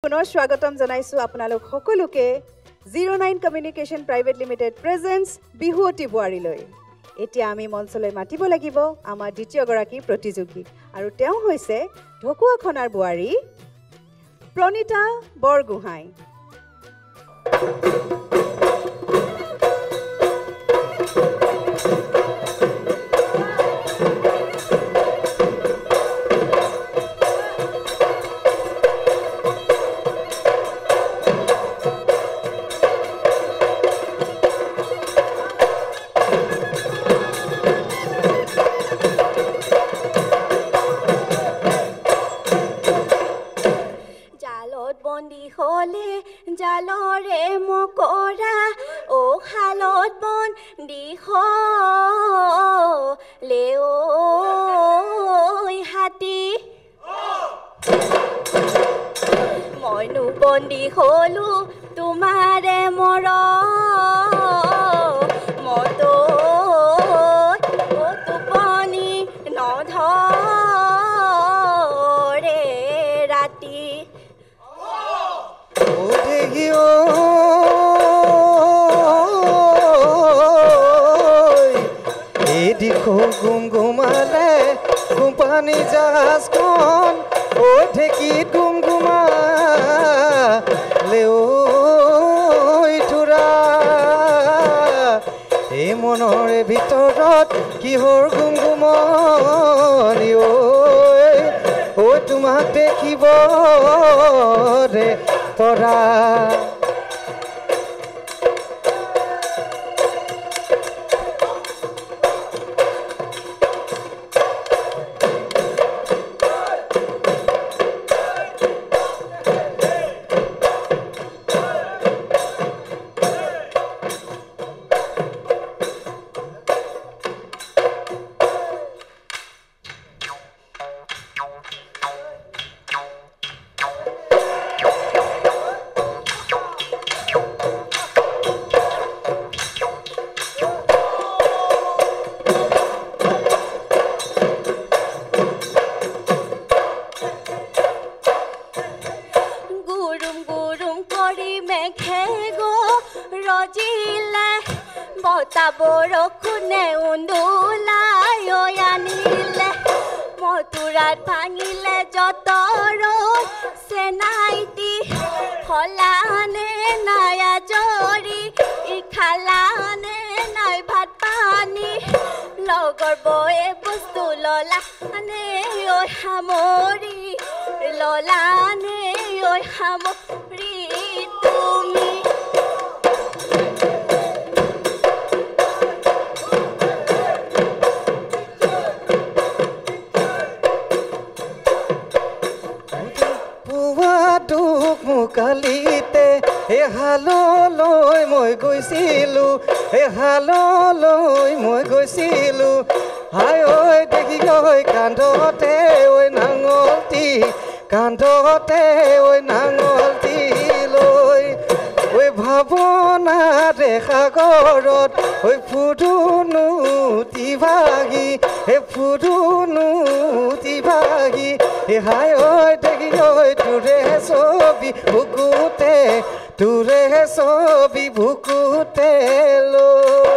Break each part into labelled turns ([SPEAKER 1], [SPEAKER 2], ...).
[SPEAKER 1] পুনৰ স্বাগতম জনাইছো আপোনালোক সকলোকে 09 কমিউনিকেশ্যন প্ৰাইভেট লিমিটেড প্ৰেজেন্স বিহুৱতী বোৱাৰীলৈ এতিয়া আমি মঞ্চলৈ মাতিব লাগিব আমাৰ দ্বিতীয় গৰাকী প্ৰতিযোগী আৰু তেওঁ হৈছে ঢকুৱাখনাৰ বোৱাৰী প্ৰণীতা বৰগোহাঁই
[SPEAKER 2] জালৰে মকৰা ও খালত বন্দি হলে ঐ হাতী মইনো বন্দি হলো তোমাৰে মৰ মতো টোপনি নধৰে ৰাতি
[SPEAKER 3] দেখো গুমগুমালে কোম্পানী জাহাজখন ও ঢেকি গুমগুমালে তোৰা এই মনৰে ভিতৰত কিহৰ গুমগুমনি ঐ তোমাক দেখিব ৰে তৰা
[SPEAKER 2] বৰষুণে উন্দুলাই আনিলে মথুৰাত ভাঙিলে যতৰ চেনাইটি ফলানে নাই আজৰি খালানে নাই ভাত পানী লগৰ বয়ে বস্তু ললানে ঐ সামৰি ললানে ঐ সামৰি তুমি
[SPEAKER 3] কালিতে হাললৈ মই গৈছিলোঁ হাললৈ মই গৈছিলোঁ হাই ঐ দেখি গৈ কান্ধতে ঐ নাঙলটি কান্ধতে ঐ নাঙলটি লৈ ঐ ভাৱনাৰে সাগৰত ঐ ফুৰুনুতি ভাগি ফুৰুনুতি ভাগি হাই ঐ দেখি গৈ তোৰে ছবি বুকুতে তোৰে ছবি বুকুতে লৈ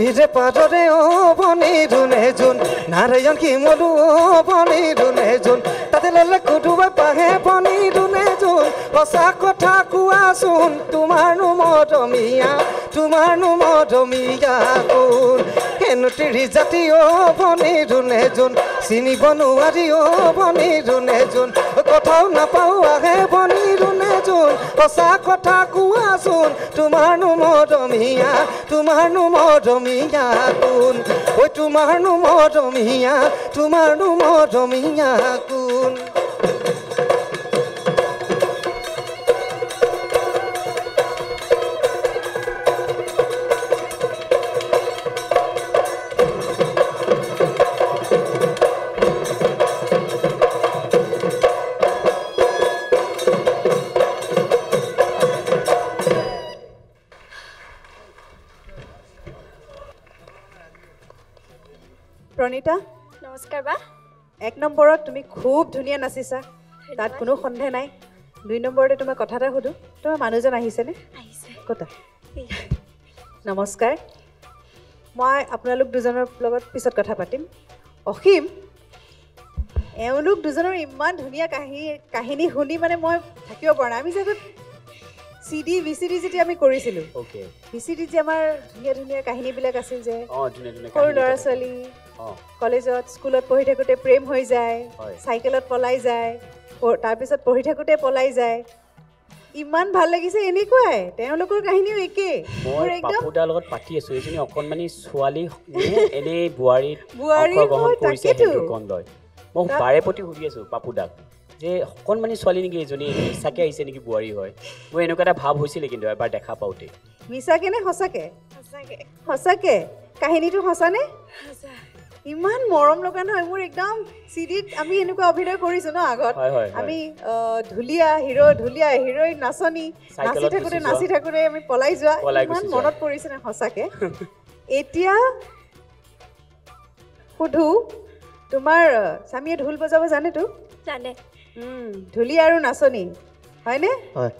[SPEAKER 3] নদীৰে পাৰৰে বনি ধুনে জোন নাৰায়ণ কি মধু বনি ধুনে জোন তাতে ললে কুটুবা পাহে বনি ধুনে জোন সঁচা কথা কোৱাচোন তোমাৰনো মৰমীয়া কোন হেনুতিৰি জাতি বনি ধুনে জোন চিনিব নোৱাৰি বনি ধুনে জোন কথাও নাপাওঁ আহে বনি ধুনে জোন সঁচা কথা কোৱাচোন তোমাৰনো মৰমীয়া কোন ঐ তোমাৰনো মৰমীয়া কোন
[SPEAKER 1] প্ৰণীতা
[SPEAKER 2] নমস্কাৰ বা
[SPEAKER 1] 1 নম্বৰত তুমি খুব ধুনীয়া নাচিছা তাত কোনো সন্দেহ নাই 2 নম্বৰতে তোমাৰ কথা এটা সুধো তোমাৰ মানুহজন আহিছেনে
[SPEAKER 2] আহিছে
[SPEAKER 1] কথা নমস্কাৰ মই আপোনালোক দুজনৰ লগত পিছত কথা পাতিম অসীম এওঁলোক দুজনৰ ইমান ধুনীয়া কাহিনী শুনি মানে মই থাকিব পৰা নাই আমি যে CD VCD যেতিয়া আমি কৰিছিলোঁ VCD যে আমাৰ ধুনীয়া কাহিনীবিলাক আছিল যে সৰু ল'ৰা ছোৱালী কলেজত স্কুলত পঢ়ি থাকোঁতে প্ৰেম হৈ যায় চাইকেলত পলাই যায় তাৰপিছত পঢ়ি থাকোঁতে পলাই যায় ইমান ভাল লাগিছে এনেকুৱাই তেওঁলোকৰ কাহিনীও একেই
[SPEAKER 4] মোৰ একদম পাপুদাৰ লগত পাতি আছো এজনী অকণমানি ছোৱালী এনে বোৱাৰী গ্ৰহণ কৰিছে সেইটো কন্দয় মই বাৰে প্ৰতি সুধি আছো পাপুদাক যে অকণমানি ছোৱালী নেকি এজনী মিছাকে আহিছে নেকি বোৱাৰী হয় মোৰ এনেকুৱা এটা ভাৱ হৈছিলে কিন্তু এবাৰ দেখা পাওঁতে
[SPEAKER 1] মিছাকে নে সঁচাকে কাহিনীটো সঁচানে ইমান মৰম লগা নহয় মোৰ একদম চিডিত আমি এনেকুৱা অভিনয় কৰিছো ন আগত আমি ঢুলীয়া হিৰোইন নাচনি নাচি থাকোঁতে আমি পলাই যোৱা ইমান মনত পৰিছে নে সঁচাকে এতিয়া সুধো তোমাৰ স্বামীয়ে ঢোল বজাব জানেতো
[SPEAKER 2] জানে
[SPEAKER 1] ঢুলীয়া আৰু নাচনি হয়নে
[SPEAKER 3] হয়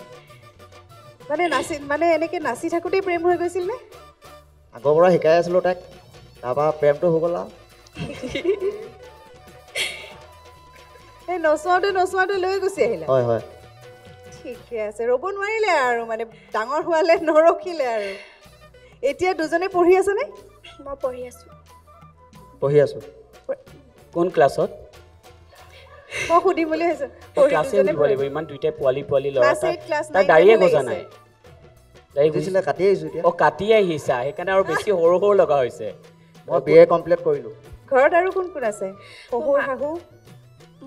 [SPEAKER 1] মানে এনেকৈ নাচি থাকোঁতেই প্ৰেম হৈ গৈছিল নে
[SPEAKER 3] আগৰ পৰা শিকাই আছিলোঁ তাইক তাৰপৰা প্ৰেমটো হৈ গ'ল
[SPEAKER 1] এই নচোৱাতে লৈ গুচি আহিলে
[SPEAKER 3] হয়
[SPEAKER 1] ঠিকে আছে ৰ'ব নোৱাৰিলে আৰু মানে ডাঙৰ হোৱালে নৰখিলে আৰু এতিয়া দুজনে পঢ়ি আছেনে
[SPEAKER 2] মই পঢ়ি আছোঁ
[SPEAKER 4] কোন ক্লাছত
[SPEAKER 1] মই সুধিম বুলি ভাবিছোঁ
[SPEAKER 4] ইমান দুইটাই পোৱালি ল'ৰা তাৰ দাড়িয়ে গজা নাই কাটি আহিছা সেইকাৰণে আৰু বেছি সৰু লগা হৈছে
[SPEAKER 3] মই BA কমপ্লিট কৰিলোঁ
[SPEAKER 1] ঘৰত আৰু কোন আছে শহুৰ শাহু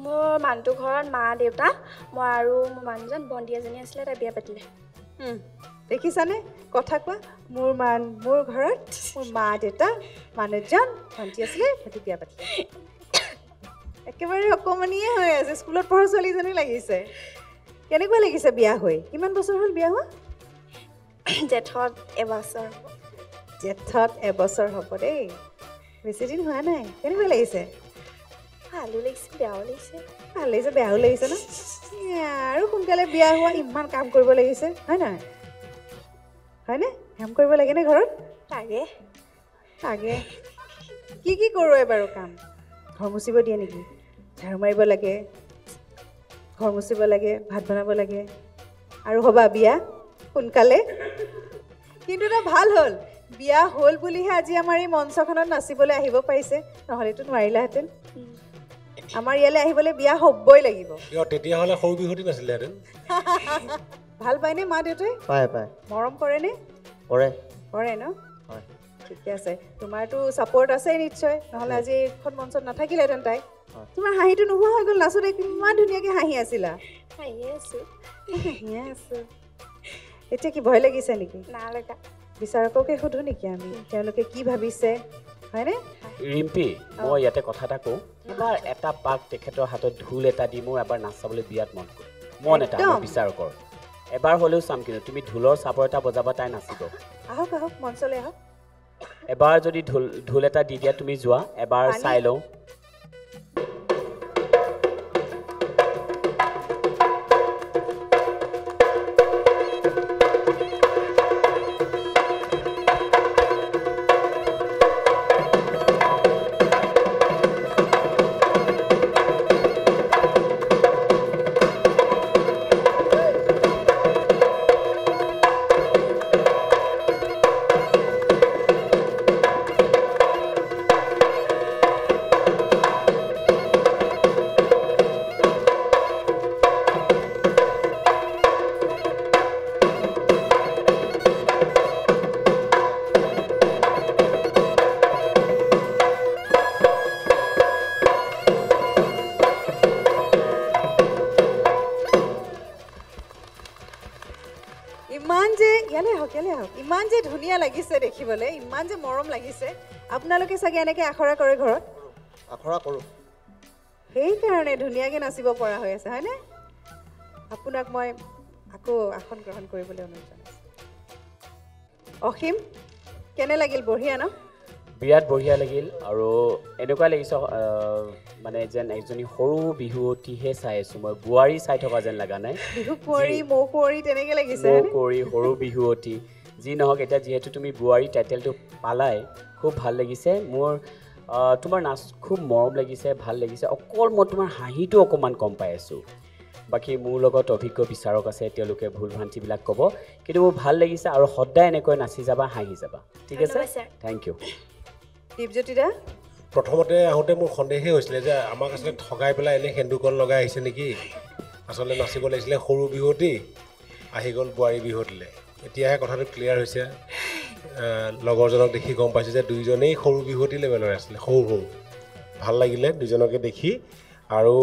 [SPEAKER 2] মোৰ মানুহটোৰ ঘৰত মা দেউতা মই আৰু মোৰ মানুহজন ভণ্টি এজনী আছিলে তাই বিয়া পাতিলে
[SPEAKER 1] দেখিছানে কথা কোৱা মোৰ ঘৰত মোৰ মা দেউতা মানুহজন ভণ্টি আছিলে সিহঁতি বিয়া পাতিলে একেবাৰে অকণমানিয়ে হৈ আছে স্কুলত পঢ়া ছোৱালীজনী লাগিছে কেনেকুৱা লাগিছে বিয়া হৈ কিমান বছৰ হ'ল বিয়া হোৱা
[SPEAKER 2] জেঠত
[SPEAKER 1] এবছৰ হ'ব দেই বেছি দিন হোৱা নাই কেনেকুৱা লাগিছে
[SPEAKER 2] ভালো লাগিছে বেয়াও লাগিছে
[SPEAKER 1] ভাল লাগিছে বেয়াও লাগিছে ন আৰু সোনকালে বিয়া হোৱা ইমান কাম কৰিব লাগিছে হয় নহয় হয়নে কাম কৰিব লাগেনে ঘৰত লাগে কি কৰোঁ বাৰু কাম ঘৰ মুচিব দিয়ে নেকি ঝাৰু মাৰিব লাগে ঘৰ মুচিব লাগে ভাত বনাব লাগে আৰু হ'বা বিয়া সোনকালে কিন্তু এটা ভাল হ'ল বিয়া হ'ল বুলিহে আজি আমাৰ এই মঞ্চখনত নাচিবলৈ আহিব পাৰিছে নহ'লেতো নোৱাৰিলাহেঁতেন আমাৰ ইয়ালৈ আহিবলৈ বিয়া হ'বই লাগিব
[SPEAKER 5] তেতিয়াহ'লে সৰু বিহুটি নাছিলেহেঁতেন
[SPEAKER 1] ভাল পায়নে মা দেউতাই
[SPEAKER 3] পায়
[SPEAKER 1] মৰম কৰেনে কৰে ন ঠিকে আছে তোমাৰতো ছাপোৰ্ট আছে নিশ্চয় নহ'লে আজি এইখন মঞ্চত নাথাকিলেহেঁতেন তাই তোমাৰ হাঁহিটো নোহোৱা হৈ গ'ল নাচোতে কিমান ধুনীয়াকৈ হাঁহি আছিলা এতিয়া কি ভয় লাগিছে নেকি
[SPEAKER 2] নালাগা
[SPEAKER 1] বিচাৰককে সোধো নেকি আমি তেওঁলোকে কি ভাবিছে হয়নে
[SPEAKER 4] ৰিম্পী মই ইয়াতে কথা এটা কওঁ এবাৰ এটা পাক তেখেতৰ হাতত ঢোল এটা দি মোৰ এবাৰ নাচ চাবলৈ বিৰাট মন এটা বিচাৰকৰ এবাৰ হ'লেও চাম কিন্তু তুমি ঢোলৰ চাপৰ এটা বজাবা তাই নাচিব
[SPEAKER 1] আহক মঞ্চলৈ আহক
[SPEAKER 4] এবাৰ যদি ঢোল এটা দি দিয়া তুমি যোৱা এবাৰ চাই লওঁ
[SPEAKER 1] ইয়ালৈ আহক ইমান যে ধুনীয়া লাগিছে দেখিবলৈ ইমান যে মৰম লাগিছে আপোনালোকে চাগে এনেকৈ আখৰা কৰে ঘৰত
[SPEAKER 3] আখৰা কৰোঁ
[SPEAKER 1] সেইকাৰণে ধুনীয়াকৈ নাচিব পৰা হৈ আছে হয়নে আপোনাক মই আকৌ আসন গ্ৰহণ কৰিবলৈ অনুৰোধ জনাইছোঁ অসীম কেনে লাগিল বঢ়িয়া ন
[SPEAKER 4] বিৰাট বঢ়িয়া লাগিল আৰু এনেকুৱা লাগিছে মানে যেন এজনী সৰু বিহুৱতীহে চাই আছোঁ মই বোৱাৰী চাই থকা যেন লগা নাই
[SPEAKER 1] বিহু কুঁৱৰী মৌ কুঁৱৰী তেনেকৈ লাগিছে
[SPEAKER 4] মৌ কুঁৱৰী সৰু বিহুৱতী যি নহওক এতিয়া যিহেতু তুমি বোৱাৰী টাইটেলটো পালাই খুব ভাল লাগিছে মোৰ তোমাৰ নাচ খুব মৰম লাগিছে ভাল লাগিছে অকল মই তোমাৰ হাঁহিটো অকণমান কম পাই আছোঁ বাকী মোৰ লগত অভিজ্ঞ বিচাৰক আছে তেওঁলোকে ভুল ভ্ৰান্তিবিলাক ক'ব কিন্তু মোৰ ভাল লাগিছে আৰু সদায় এনেকৈ নাচি যাবা হাঁহি যাবা ঠিক আছে থেংক ইউ
[SPEAKER 1] দীপজ্যোতি দা
[SPEAKER 5] প্ৰথমতে আহোঁতে মোৰ সন্দেহেই হৈছিলে যে আমাক আচলতে ঠগাই পেলাই এনেই সেন্দুকণ লগাই আহিছে নেকি আচলতে নাচিব লাগিছিলে সৰু বিহুৱতী আহি গ'ল বোৱাৰী বিহুৱতীলৈ এতিয়াহে কথাটো ক্লিয়াৰ হৈছে লগৰজনক দেখি গম পাইছোঁ যে দুইজনেই সৰু বিহুৱতী লেভেলৰ আছিলে সৰু ভাল লাগিলে দুজনকে দেখি আৰু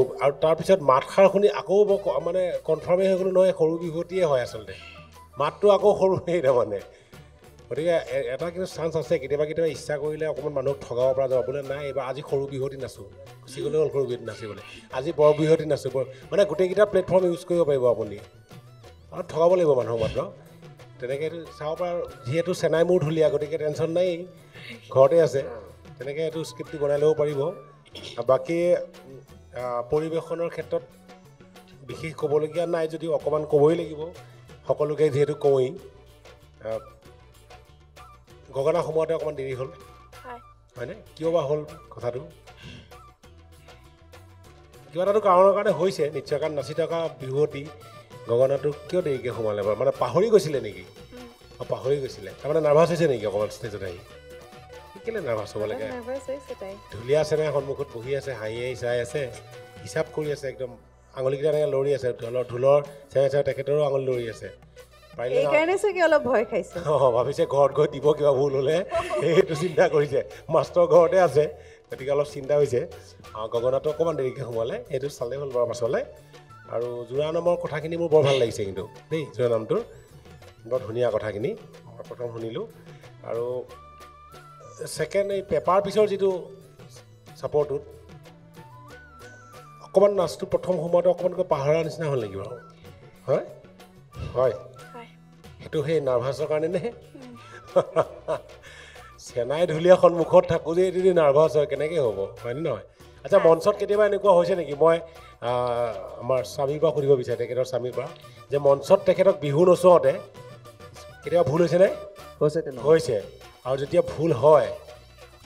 [SPEAKER 5] তাৰপিছত মাতষাৰ শুনি আকৌ মানে কনফাৰ্মেই হৈ গ'লো নহয় সৰু বিহুৱতীয়ে হয় আচলতে মাতটো আকৌ সৰুৱেই তাৰমানে গতিকে এটা কিন্তু চান্স আছে কেতিয়াবা ইচ্ছা কৰিলে অকণমান মানুহক ঠগাব পৰা যাব বোলে নাই এইবাৰ আজি সৰু বিহুৱতী নাচোঁ গুচি গ'লে হ'ল সৰু বিহুৱতী নাচিবলৈ আজি বৰ বিহুৱতী নাচোঁ মানে গোটেইকেইটা প্লেটফৰ্ম ইউজ কৰিব পাৰিব আপুনি আৰু ঠগাব লাগিব মানুহক মাত্ৰ তেনেকৈ চাব পৰা যিহেতু চেনাই মোৰ ঢুলীয়া গতিকে টেনশ্যন নাই ঘৰতে আছে তেনেকৈ এইটো স্ক্ৰিপ্টটো বনাই ল'ব পাৰিব বাকী পৰিৱেশনৰ ক্ষেত্ৰত বিশেষ ক'বলগীয়া নাই যদিও অকণমান ক'বই লাগিব সকলোকে যিহেতু কওঁৱেই গগনা সোমোৱাতে অকণমান দেৰি হ'ল হয়নে কিয় বা হ'ল কথাটো কিবা এটাতো কাৰণৰ কাৰণে হৈছে নিশ্চয় কাৰণ নাচি থকা বিহুৱতী গগনাটো কিয় দেৰিকৈ সোমালে বাৰু মানে পাহৰি গৈছিলে নেকি পাহৰি গৈছিলে তাৰমানে নাৰ্ভাছ হৈছে নেকি অকণমান ষ্টেজত আহি কেলৈ নাৰ্ভাছ হ'ব লাগে ঢুলীয়া চেনাই সন্মুখত বহি আছে হাঁহি চাই আছে হিচাপ কৰি আছে একদম আঙুলিকেইটা এনেকৈ লৰি আছে ঢোলৰ চেনাই তেখেতৰো আঙুলি লৰি আছে
[SPEAKER 1] এইকাৰণে চাগে অলপ ভয় খাইছে
[SPEAKER 5] ভাবিছে ঘৰত গৈ দিব কিবা ভুল হ'লে সেইটো চিন্তা কৰিছে মাষ্টৰ ঘৰতে আছে গতিকে অলপ চিন্তা হৈছে গগনাটো অকণমান দেৰিকৈ সোমালে সেইটো চালেই হ'ল বাৰু পাছলৈ আৰু যোৰা নামৰ কথাখিনি মোৰ বৰ ভাল লাগিছে কিন্তু দেই যোৰা নামটোৰ বৰ ধুনীয়া কথাখিনি মই প্ৰথম শুনিলোঁ আৰু ছেকেণ্ড এই পেপাৰ পিছৰ যিটো চাপৰটোত অকণমান নাচটো প্ৰথম সময়তে অকণমানকৈ পাহৰাৰ নিচিনা হ'ল নেকি বাৰু হয় হয় সেইটো সেই নাৰ্ভাছৰ কাৰণে নে চেনাই ঢুলীয়া সন্মুখত থাকোঁ যে যদি নাৰ্ভাছ হয় কেনেকৈ হ'ব হয়নে নহয় আচ্ছা মঞ্চত কেতিয়াবা এনেকুৱা হৈছে নেকি মই আমাৰ স্বামীৰ পৰা সুধিব বিচাৰোঁ তেখেতৰ স্বামীৰ পৰা যে মঞ্চত তেখেতক বিহু নচোৱাওঁতে কেতিয়াবা ভুল হৈছেনে হৈছে আৰু যেতিয়া ভুল হয়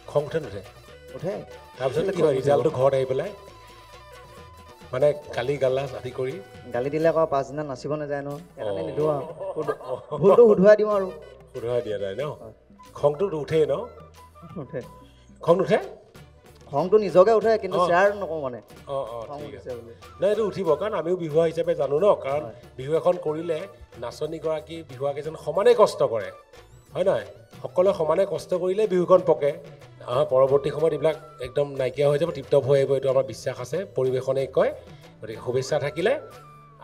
[SPEAKER 5] খং উঠে নুঠে তাৰপিছত কি হয় ৰিজাল্টটো ঘৰত আহি পেলাই মানে গালি গালাজ আদি কৰি
[SPEAKER 6] গালি দিলে আকৌ পাছদিনা নাচিব নাযায় ন নিদিওঁ আৰু ভুলটো শুধুৱাই দিওঁ আৰু
[SPEAKER 5] শুধুৱাই দিয়া যায় ন খংটো উঠেই ন
[SPEAKER 6] নুঠে
[SPEAKER 5] খং নুঠে
[SPEAKER 6] খংটো নিজকে উঠে কিন্তু শ্বেয়াৰ নকওঁ মানে
[SPEAKER 5] ঠিক আছে নাই এইটো উঠিব কাৰণ আমিও বিহুৱা হিচাপে জানো ন কাৰণ বিহু এখন কৰিলে নাচনীগৰাকী বিহুৱাকেইজন সমানেই কষ্ট কৰে হয় নহয় সকলোৱে সমানে কষ্ট কৰিলে বিহুখন পকে পৰৱৰ্তী সময়ত এইবিলাক একদম নাইকিয়া হৈ যাব টিপটপ হৈ আহিব এইটো আমাৰ বিশ্বাস আছে পৰিৱেশনেই কয় গতিকে শুভেচ্ছা থাকিলে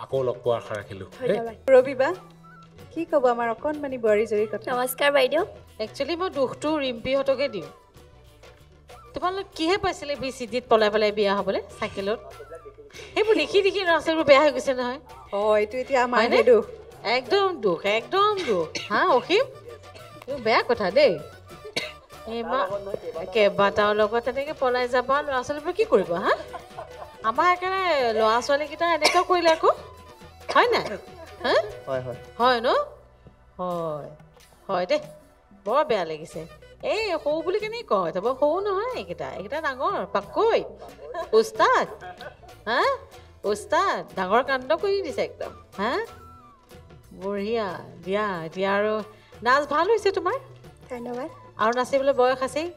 [SPEAKER 5] আকৌ লগ পোৱাৰ আশা ৰাখিলোঁ
[SPEAKER 1] ৰবিবা কি ক'ব আমাৰ অকণমানি বোৱাৰীজনীৰ কথা
[SPEAKER 2] নমস্কাৰ বাইদেউ
[SPEAKER 7] একচুৱেলি মই দুখটো ৰিম্পীহঁতকে দিওঁ তোমালোক কিহে পাইছিলে VCDত পলাই বিয়া হ'বলৈ চাইকেলত সেইবোৰ দেখি ল'ৰা ছোৱালীবোৰ বেয়া হৈ গৈছে নহয়
[SPEAKER 1] এইটো এতিয়া আমাৰহে দুখ
[SPEAKER 7] একদম দুখ হা অসীম বেয়া কথা দেই কেইবাটাও লগত তেনেকৈ পলাই যাবা ল'ৰা ছোৱালীবোৰ কি কৰিব হা আমাৰ একেবাৰে ল'ৰা ছোৱালীকেইটা এনেকুৱা কৰিলে আকৌ হয় নাই হা হয় ন হয় দেই বৰ বেয়া লাগিছে এই সৰু বুলি কেনেকৈ কয় তাৰ সৰু নহয় এইকেইটা ডাঙৰ পাকৈ উস্তাদ হা উস্তাদ ডাঙৰ কাণ্ড কৰি দিছে একদম হা বঢ়িয়া দিয়া এতিয়া আৰু নাচ ভাল হৈছে তোমাৰ
[SPEAKER 2] ধন্যবাদ
[SPEAKER 7] আৰু নাচিবলৈ বয়স আছেই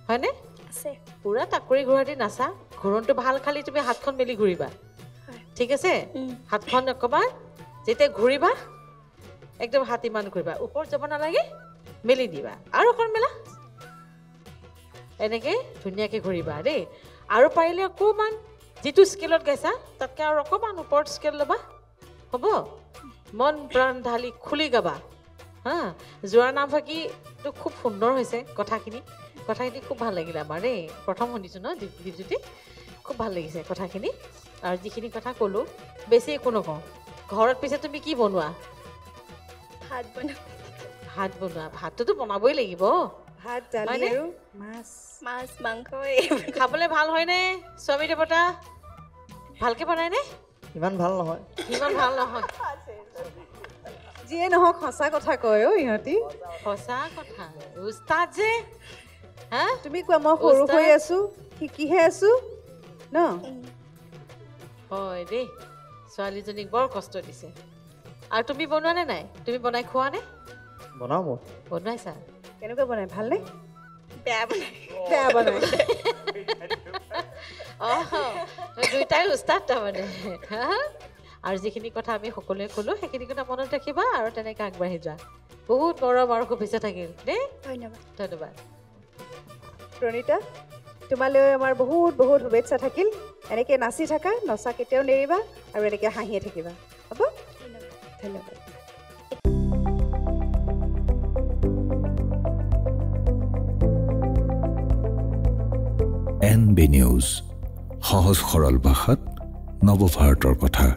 [SPEAKER 7] হয়নে
[SPEAKER 2] আছে
[SPEAKER 7] পুৰা টাকুৰি ঘূৰা দি নাচা ঘূৰণটো ভাল খালি তুমি হাতখন মেলি ঘূৰিবা ঠিক আছে হাতখন অকণমান যেতিয়া ঘূৰিবা একদম হাত ইমান ঘূৰিবা ওপৰত যাব নালাগে মেলি দিবা আৰু অকণ মেলা এনেকৈ ধুনীয়াকৈ ঘূৰিবা দেই আৰু পাৰিলে অকণমান যিটো স্কেলত গাইছা তাতকৈ আৰু অকণমান ওপৰত স্কেল ল'বা হ'ব মন প্ৰাণ ঢালি খুলি গাবা হা যোৱাৰ নাম ফাঁকিটো খুব সুন্দৰ হৈছে কথাখিনি খুব ভাল লাগিলে আমাৰ দেই প্ৰথম শুনিছোঁ ন দীপজ্যোতি খুব ভাল লাগিছে কথাখিনি আৰু যিখিনি কথা ক'লোঁ বেছি একো নকওঁ ঘৰত পিছে তুমি কি বনোৱা ভাত বনোৱা ভাতটোতো বনাবই লাগিব
[SPEAKER 1] ভাত দালি আৰু
[SPEAKER 2] মাছ মাংস
[SPEAKER 7] খাবলৈ ভাল হয়নে স্বামী দেৱতা ভালকৈ বনায়নে
[SPEAKER 6] ইমান ভাল নহয়
[SPEAKER 1] যিয়ে নহওক সঁচা কথা কয় ইহঁতি
[SPEAKER 7] সঁচা কথা উস্তাদ যে হা
[SPEAKER 1] তুমি কোৱা মই সৰু হৈ আছো শিকিহে আছো ন
[SPEAKER 7] হয় দেই ছোৱালীজনীক বৰ কষ্ট দিছে আৰু তুমি বনোৱা নে নাই তুমি বনাই খোৱা নে
[SPEAKER 6] বনাওঁ মই
[SPEAKER 7] বনাইছা
[SPEAKER 1] কেনেকুৱা বনাই ভালনে
[SPEAKER 2] বেয়া
[SPEAKER 1] বনাই
[SPEAKER 7] দুইটাই উস্তাদ তাৰমানে আৰু যিখিনি কথা আমি সকলোৱে ক'লোঁ সেইখিনি কথা মনত ৰাখিবা আৰু তেনেকৈ আগবাঢ়ি যোৱা বহুত মৰম আৰু শুভেচ্ছা থাকিল দেই ধন্যবাদ
[SPEAKER 1] প্ৰণীতা তোমালৈ আমাৰ বহুত বহুত শুভেচ্ছা থাকিল এনেকৈ নাচি থাকা নচা কেতিয়াও নেৰিবা আৰু এনেকৈ হাঁহিয়ে থাকিবা হ'ব ধন্যবাদ
[SPEAKER 8] NB নিউজ সহজ সৰল ভাষাত নৱভাৰতৰ কথা